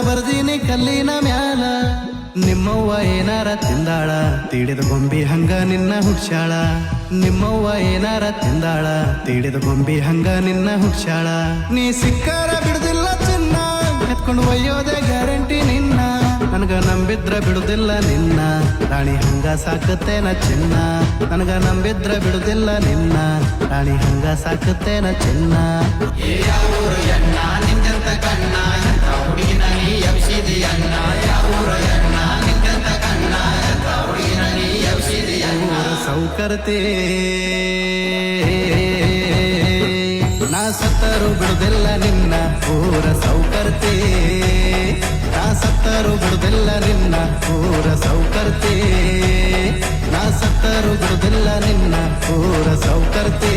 ಬರ್ದೀನಿ ಕಲ್ಲಿನ ಮ್ಯಾಲ ನಿಮ್ಮವ್ವ ಏನಾರ ತಿಂದಾಳ ತೀಡಿದ ಗೊಂಬಿ ಹಂಗ ನಿನ್ನ ಹುಡ್ಸ್ಯಾಳ ನಿಮ್ಮವ್ವ ಏನಾರ ತಿಂದಾಳ ತೀಡಿದ ಗೊಂಬಿ ಹಂಗ ನಿನ್ನ ಹುಡ್ಸ್ಯಾಳ ನೀ ಸಿಕ್ಕಾರ ಬಿಡುದಿಲ್ಲ ಚಿನ್ನ ಎತ್ಕೊಂಡು ಒಯ್ಯೋದೆ ಗ್ಯಾರಂಟಿ ನಿನ್ನ ನನಗ ನಂಬಿದ್ರ ಬಿಡುದಿಲ್ಲ ನಿನ್ನ ರಾಣಿ ಹಂಗ ಸಾಕುತ್ತೇನ ಚಿನ್ನ ನನಗ ನಂಬಿದ್ರ ಬಿಡುದಿಲ್ಲ ನಿನ್ನ ರಾಣಿ ಹಂಗ ಸಾಕುತ್ತೇನ ಚಿನ್ನ ಸೌಕರ್ತೆ ನಾ ಸತ್ತರು ಬಿಡುದಿಲ್ಲ ನಿನ್ನ ಊರ ಸೌಕರ್ತೆ ನಾ ಸತ್ತರು ಬಿಡುದಿಲ್ಲ ನಿನ್ನ ಊರ ಸೌಕರ್ತೆ ನಾ ಸತ್ತರು ಬಿಡುದಿಲ್ಲ ನಿನ್ನ ಊರ ಸೌಕರ್ತೆ